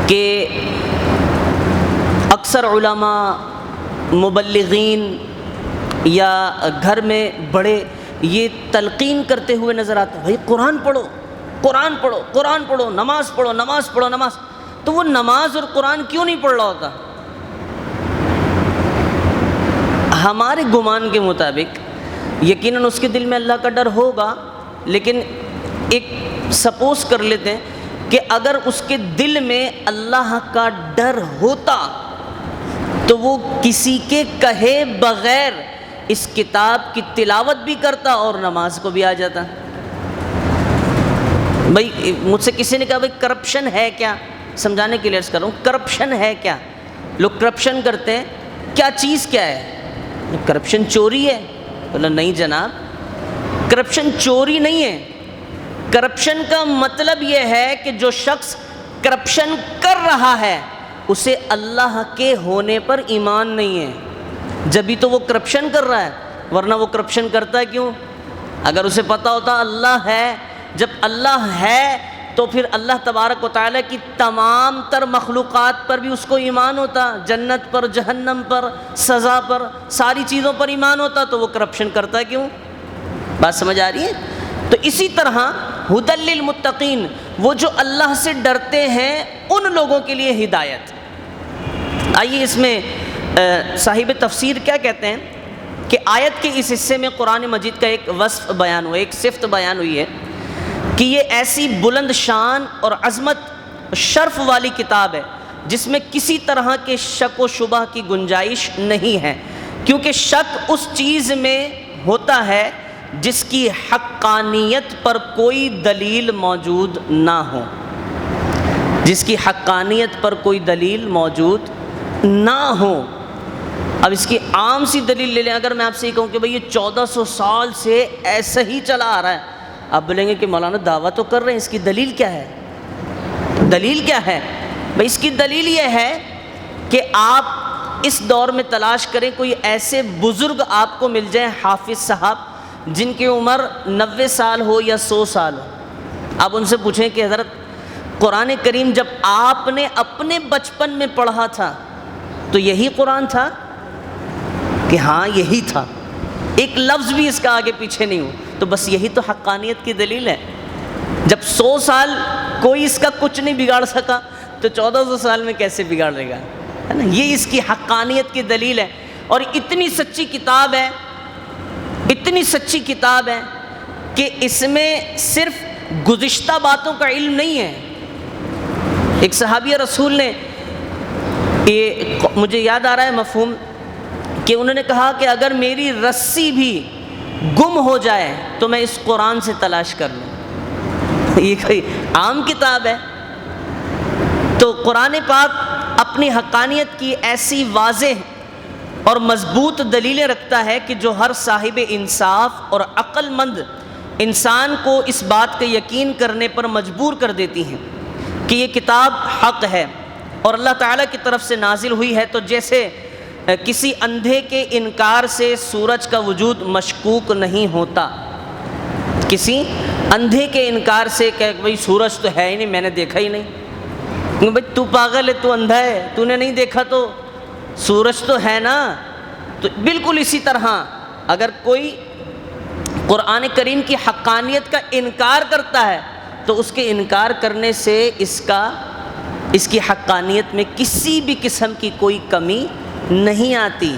کہ اکثر علماء، مبلغین یا گھر میں بڑے یہ تلقین کرتے ہوئے نظر آتے ہیں، بھائی قرآن پڑھو، قرآن پڑھو، قرآن پڑھو، نماز پڑھو، نماز پڑھو، نماز. تو وہ نماز اور قرآن کیوں نہیں پڑھ رہا ہوتا؟ ہمارے گمان کے مطابق یقیناً اس کے دل میں اللہ کا ڈر ہوگا، لیکن ایک سپوز کر لیتے ہیں کہ اگر اس کے دل میں اللہ کا ڈر ہوتا تو وہ کسی کے کہے بغیر اس کتاب کی تلاوت بھی کرتا اور نماز کو بھی آ جاتا. بھائی مجھ سے کسی نے کہا بھائی کرپشن ہے کیا؟ سمجھانے کے لیے عرض کر رہا ہوں، کرپشن ہے کیا؟ لوگ کرپشن کرتے ہیں، کیا چیز کیا ہے؟ کرپشن چوری ہے؟ بولا نہیں جناب، کرپشن چوری نہیں ہے. کرپشن کا مطلب یہ ہے کہ جو شخص کرپشن کر رہا ہے اسے اللہ کے ہونے پر ایمان نہیں ہے، جبھی تو وہ کرپشن کر رہا ہے، ورنہ وہ کرپشن کرتا ہے کیوں؟ اگر اسے پتہ ہوتا اللہ ہے، جب اللہ ہے تو پھر اللہ تبارک و تعالیٰ کی تمام تر مخلوقات پر بھی اس کو ایمان ہوتا، جنت پر، جہنم پر، سزا پر، ساری چیزوں پر ایمان ہوتا، تو وہ کرپشن کرتا ہے کیوں؟ بات سمجھ آ رہی ہے؟ تو اسی طرح ھدی للمتقین، وہ جو اللہ سے ڈرتے ہیں ان لوگوں کے لیے ہدایت. آئیے اس میں صاحب تفسیر کیا کہتے ہیں کہ آیت کے اس حصے میں قرآن مجید کا ایک وصف بیان ہوا، ایک صفت بیان ہوئی ہے کہ یہ ایسی بلند شان اور عظمت شرف والی کتاب ہے جس میں کسی طرح کے شک و شبہ کی گنجائش نہیں ہے، کیونکہ شک اس چیز میں ہوتا ہے جس کی حقانیت پر کوئی دلیل موجود نہ ہو، جس کی حقانیت پر کوئی دلیل موجود نہ ہو. اب اس کی عام سی دلیل لے لیں. اگر میں آپ سے یہ کہوں کہ بھئی یہ 1400 سال سے ایسا ہی چلا آ رہا ہے، آپ بولیں گے کہ مولانا دعویٰ تو کر رہے ہیں، اس کی دلیل کیا ہے؟ دلیل کیا ہے؟ بھئی اس کی دلیل یہ ہے کہ آپ اس دور میں تلاش کریں کوئی ایسے بزرگ آپ کو مل جائیں، حافظ صاحب جن کی عمر 90 سال ہو یا 100 سال ہو. آپ ان سے پوچھیں کہ حضرت قرآن کریم جب آپ نے اپنے بچپن میں پڑھا تھا تو یہی قرآن تھا؟ کہ ہاں یہی تھا، ایک لفظ بھی اس کا آگے پیچھے نہیں ہو. تو بس یہی تو حقانیت کی دلیل ہے. جب 100 سال کوئی اس کا کچھ نہیں بگاڑ سکا تو 1400 سال میں کیسے بگاڑے گا؟ ہے نا، یہ اس کی حقانیت کی دلیل ہے. اور اتنی سچی کتاب ہے، اتنی سچی کتاب ہے کہ اس میں صرف گزشتہ باتوں کا علم نہیں ہے. ایک صحابی رسول نے، یہ مجھے یاد آ رہا ہے مفہوم، کہ انہوں نے کہا کہ اگر میری رسی بھی گم ہو جائے تو میں اس قرآن سے تلاش کر لوں. یہ کوئی عام کتاب ہے؟ تو قرآن پاک اپنی حقانیت کی ایسی واضح اور مضبوط دلیلیں رکھتا ہے کہ جو ہر صاحب انصاف اور عقل مند انسان کو اس بات کا یقین کرنے پر مجبور کر دیتی ہیں کہ یہ کتاب حق ہے اور اللہ تعالیٰ کی طرف سے نازل ہوئی ہے. تو جیسے کسی اندھے کے انکار سے سورج کا وجود مشکوک نہیں ہوتا، کسی اندھے کے انکار سے کہ بھئی سورج تو ہے ہی نہیں، میں نے دیکھا ہی نہیں. بھئی تو پاگل ہے، تو اندھا ہے، تو نے نہیں دیکھا تو سورج تو ہے نا. تو بالکل اسی طرح اگر کوئی قرآن کریم کی حقانیت کا انکار کرتا ہے تو اس کے انکار کرنے سے اس کی حقانیت میں کسی بھی قسم کی کوئی کمی نہیں آتی.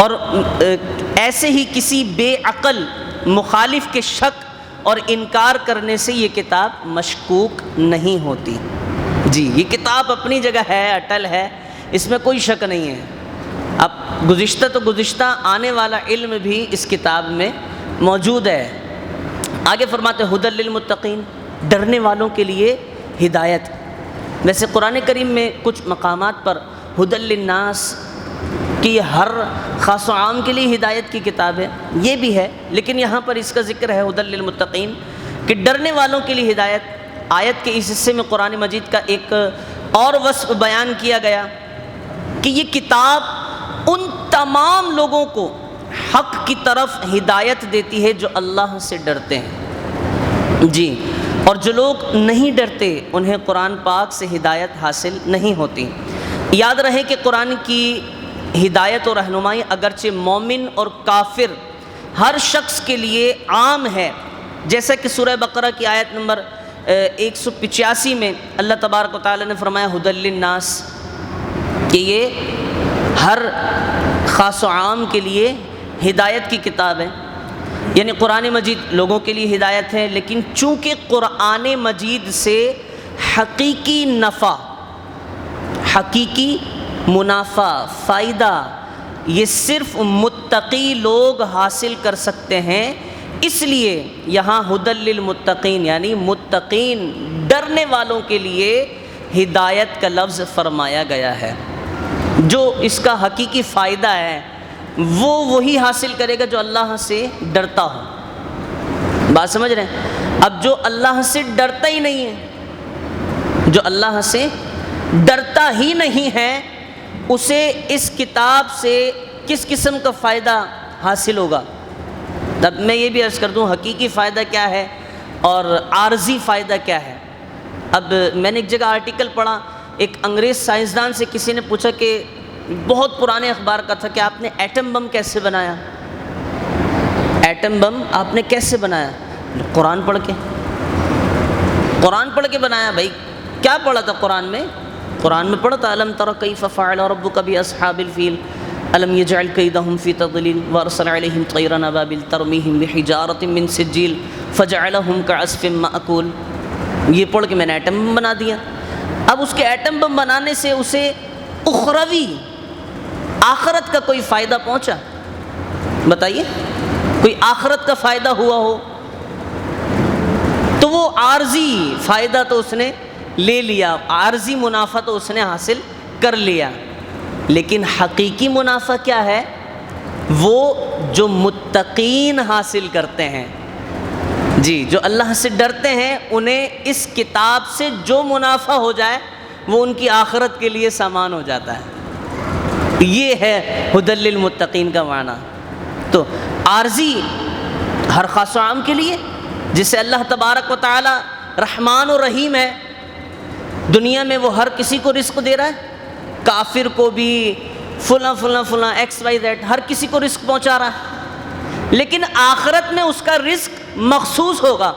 اور ایسے ہی کسی بے عقل مخالف کے شک اور انکار کرنے سے یہ کتاب مشکوک نہیں ہوتی. جی یہ کتاب اپنی جگہ ہے، اٹل ہے، اس میں کوئی شک نہیں ہے. اب گزشتہ تو گزشتہ، آنے والا علم بھی اس کتاب میں موجود ہے. آگے فرماتے ہیں ھدی للمتقین، ڈرنے والوں کے لیے ہدایت. ویسے قرآن کریم میں کچھ مقامات پر ھدی للناس کہ ہر خاص و عام کے لیے ہدایت کی کتاب ہے، یہ بھی ہے، لیکن یہاں پر اس کا ذکر ہے ھدی للمتقین کہ ڈرنے والوں کے لیے ہدایت. آیت کے اس حصے میں قرآن مجید کا ایک اور وصف بیان کیا گیا کہ یہ کتاب ان تمام لوگوں کو حق کی طرف ہدایت دیتی ہے جو اللہ سے ڈرتے ہیں. جی اور جو لوگ نہیں ڈرتے انہیں قرآن پاک سے ہدایت حاصل نہیں ہوتی۔ یاد رہے کہ قرآن کی ہدایت اور رہنمائی اگرچہ مومن اور کافر ہر شخص کے لیے عام ہے، جیسا کہ سورہ بقرہ کی آیت نمبر 185 میں اللہ تبارک و تعالی نے فرمایا ھدی للناس، کہ یہ ہر خاص و عام کے لیے ہدایت کی کتاب ہے، یعنی قرآن مجید لوگوں کے لیے ہدایت ہے، لیکن چونکہ قرآن مجید سے حقیقی نفع، حقیقی منافع، فائدہ یہ صرف متقی لوگ حاصل کر سکتے ہیں، اس لیے یہاں ھدی للمتقین یعنی متقین ڈرنے والوں کے لیے ہدایت کا لفظ فرمایا گیا ہے۔ جو اس کا حقیقی فائدہ ہے وہ وہی حاصل کرے گا جو اللہ سے ڈرتا ہو۔ بات سمجھ رہے ہیں؟ اب جو اللہ سے ڈرتا ہی نہیں ہے، جو اللہ سے ڈرتا ہی نہیں ہے، اسے اس کتاب سے کس قسم کا فائدہ حاصل ہوگا؟ تب میں یہ بھی عرض کر دوں حقیقی فائدہ کیا ہے اور عارضی فائدہ کیا ہے۔ اب میں نے ایک جگہ آرٹیکل پڑھا، ایک انگریز سائنسدان سے کسی نے پوچھا کہ بہت پرانے اخبار کا تھا کہ آپ نے ایٹم بم کیسے بنایا؟ ایٹم بم آپ نے کیسے بنایا؟ قرآن پڑھ کے۔ قرآن پڑھ کے بنایا۔ بھائی کیا پڑھا تھا قرآن میں؟ قرآن میں پڑھا تھا الم تر کیف فعل ربک باصحاب الفیل الم یجعل کیدہم فی تضلیل وارسل علیہم طیرا ابابیل ترمیہم بحجارۃ من سجیل فجعلہم کعصف مأکول۔ یہ پڑھ کے میں نے ایٹم بم بنا دیا۔ اب اس کے ایٹم بم بنانے سے اسے اخروی آخرت کا کوئی فائدہ پہنچا؟ بتائیے، کوئی آخرت کا فائدہ ہوا ہو؟ تو وہ عارضی فائدہ تو اس نے لے لیا، عارضی منافع تو اس نے حاصل کر لیا، لیکن حقیقی منافع کیا ہے؟ وہ جو متقین حاصل کرتے ہیں، جی جو اللہ سے ڈرتے ہیں، انہیں اس کتاب سے جو منافع ہو جائے وہ ان کی آخرت کے لیے سامان ہو جاتا ہے۔ یہ ہے ھدی للمتقین کا معنی۔ تو عارضی ہر خاص و عام کے لیے، جسے اللہ تبارک و تعالی رحمان و رحیم ہے، دنیا میں وہ ہر کسی کو رزق دے رہا ہے، کافر کو بھی، فلاں فلاں فلاں ایکس وائی زیڈ ہر کسی کو رزق پہنچا رہا ہے، لیکن آخرت میں اس کا رزق مخصوص ہوگا،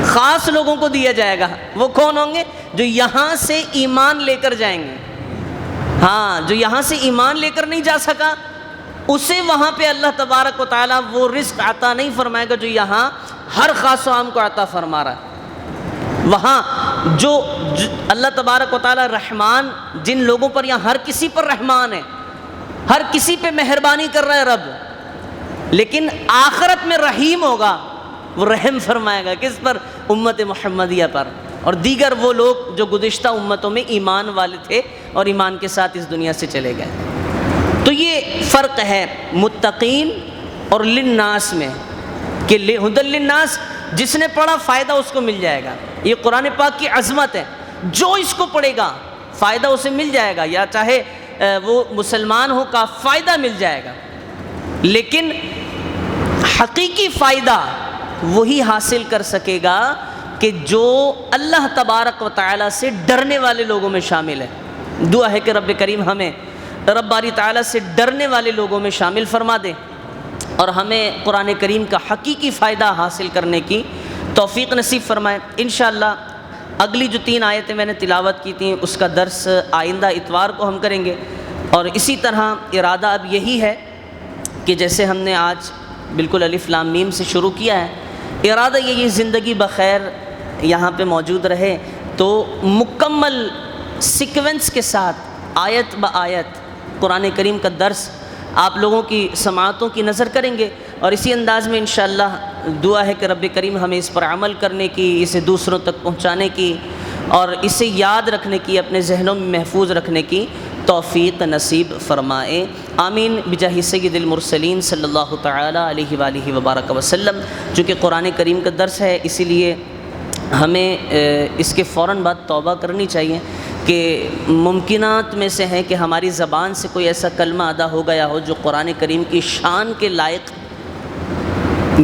خاص لوگوں کو دیا جائے گا۔ وہ کون ہوں گے؟ جو یہاں سے ایمان لے کر جائیں گے۔ ہاں، جو یہاں سے ایمان لے کر نہیں جا سکا اسے وہاں پہ اللہ تبارک و تعالیٰ وہ رزق عطا نہیں فرمائے گا جو یہاں ہر خاص و عام کو عطا فرما رہا ہے۔ وہاں جو اللہ تبارک و تعالیٰ رحمان، جن لوگوں پر یہاں ہر کسی پر رحمان ہے، ہر کسی پہ مہربانی کر رہا ہے رب، لیکن آخرت میں رحیم ہوگا، وہ رحم فرمائے گا کس پر؟ امت محمدیہ پر اور دیگر وہ لوگ جو گزشتہ امتوں میں ایمان والے تھے اور ایمان کے ساتھ اس دنیا سے چلے گئے۔ تو یہ فرق ہے متقین اور للناس میں، کہ ھدی للناس جس نے پڑھا فائدہ اس کو مل جائے گا۔ یہ قرآن پاک کی عظمت ہے، جو اس کو پڑھے گا فائدہ اسے مل جائے گا، یا چاہے وہ مسلمان ہو کا فائدہ مل جائے گا، لیکن حقیقی فائدہ وہی حاصل کر سکے گا کہ جو اللہ تبارک و تعالیٰ سے ڈرنے والے لوگوں میں شامل ہے۔ دعا ہے کہ رب کریم ہمیں رب باری تعالیٰ سے ڈرنے والے لوگوں میں شامل فرما دے اور ہمیں قرآن کریم کا حقیقی فائدہ حاصل کرنے کی توفیق نصیب فرمائے۔ انشاءاللہ اگلی جو 3 آیتیں میں نے تلاوت کی تھیں اس کا درس آئندہ اتوار کو ہم کریں گے، اور اسی طرح ارادہ اب یہی ہے کہ جیسے ہم نے آج بالکل الف لام میم سے شروع کیا ہے، ارادہ یہ زندگی بخیر یہاں پہ موجود رہے، تو مکمل سیکوینس کے ساتھ آیت با آیت قرآن کریم کا درس آپ لوگوں کی سماعتوں کی نظر کریں گے، اور اسی انداز میں انشاءاللہ دعا ہے کہ رب کریم ہمیں اس پر عمل کرنے کی، اسے دوسروں تک پہنچانے کی اور اسے یاد رکھنے کی، اپنے ذہنوں میں محفوظ رکھنے کی توفیق نصیب فرمائے۔ آمین بجاہ سید المرسلین صلی اللہ تعالی علیہ وآلہ وبارک وسلم۔ چونکہ قرآن کریم کا درس ہے، اسی لیے ہمیں اس کے فوراً بعد توبہ کرنی چاہیے کہ ممکنات میں سے ہے کہ ہماری زبان سے کوئی ایسا کلمہ ادا ہو گیا ہو جو قرآن کریم کی شان کے لائق،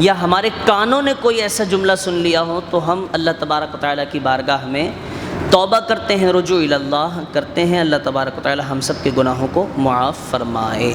یا ہمارے کانوں نے کوئی ایسا جملہ سن لیا ہو تو ہم اللہ تبارک و تعالیٰ کی بارگاہ میں توبہ کرتے ہیں، رجوع الی اللہ کرتے ہیں، اللہ تبارک و تعالیٰ ہم سب کے گناہوں کو معاف فرمائے۔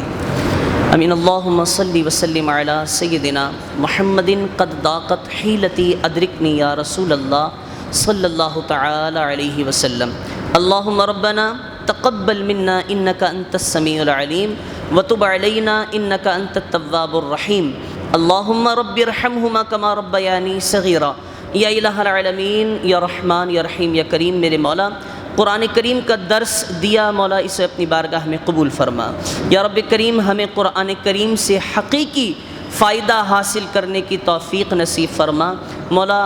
امین۔ اللہم صلی وسلم علی سیدنا محمد قد ضاقت حیلتی ادرکنی یا رسول اللہ صلی اللہ تعالی علیہ وسلم۔ اللہم ربنا تقبل منا انک انت السمیع العلیم وتب علینا انک انت التواب الرحیم۔ اللہم رب ارحمہما کما ربیانی صغیرا۔ یا الہ العالمین، یا رحمان یا رحیم یا کریم، میرے مولا قرآن کریم کا درس دیا مولا، اسے اپنی بارگاہ میں قبول فرما۔ یا رب کریم، ہمیں قرآن کریم سے حقیقی فائدہ حاصل کرنے کی توفیق نصیب فرما۔ مولا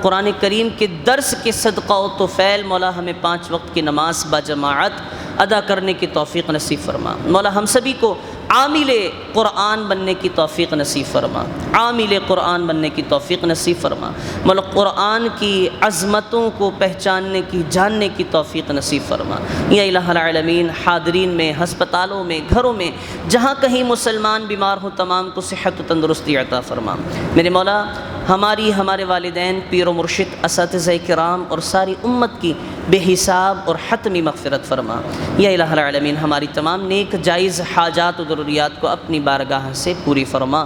قرآن کریم کے درس کے صدقہ و طفیل مولا ہمیں 5 وقت کی نماز باجماعت ادا کرنے کی توفیق نصیب فرما۔ مولا ہم سبھی کو عامل قرآن بننے کی توفیق نصیب فرما، عامل قرآن بننے کی توفیق نصیب فرما۔ مولا قرآن کی عظمتوں کو پہچاننے کی، جاننے کی توفیق نصیب فرما۔ یا الہ العالمین، حاضرین میں، ہسپتالوں میں، گھروں میں جہاں کہیں مسلمان بیمار ہوں تمام کو صحت و تندرستی عطا فرما۔ میرے مولا ہماری، ہمارے والدین، پیر و مرشد، اساتذہ کرام اور ساری امت کی بے حساب اور حتمی مغفرت فرما۔ یا الہ العالمین، ہماری تمام نیک جائز حاجات و ضروریات کو اپنی بارگاہ سے پوری فرما۔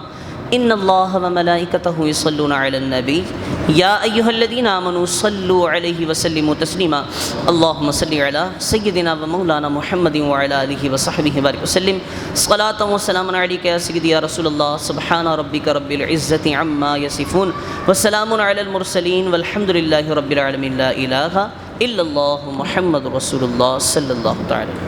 ان اللہ و ملائکتہ یصلون علی النبی یا ایھا الذین آمنوا صلوا علیہ وسلموا تسلیما۔ اللہم صل علی سیدنا و مولانا محمد وعلی آلہ وصحبہ وبارک وسلم۔ صلاۃ و سلام علیک یا سیدی یا رسول اللہ۔ سبحان ربک رب العزۃ عما یصفون وسلام علی المرسلین والحمد للہ رب العالمین۔ لا الہ الا اللہ محمد رسول اللہ صلی اللہ تعالی۔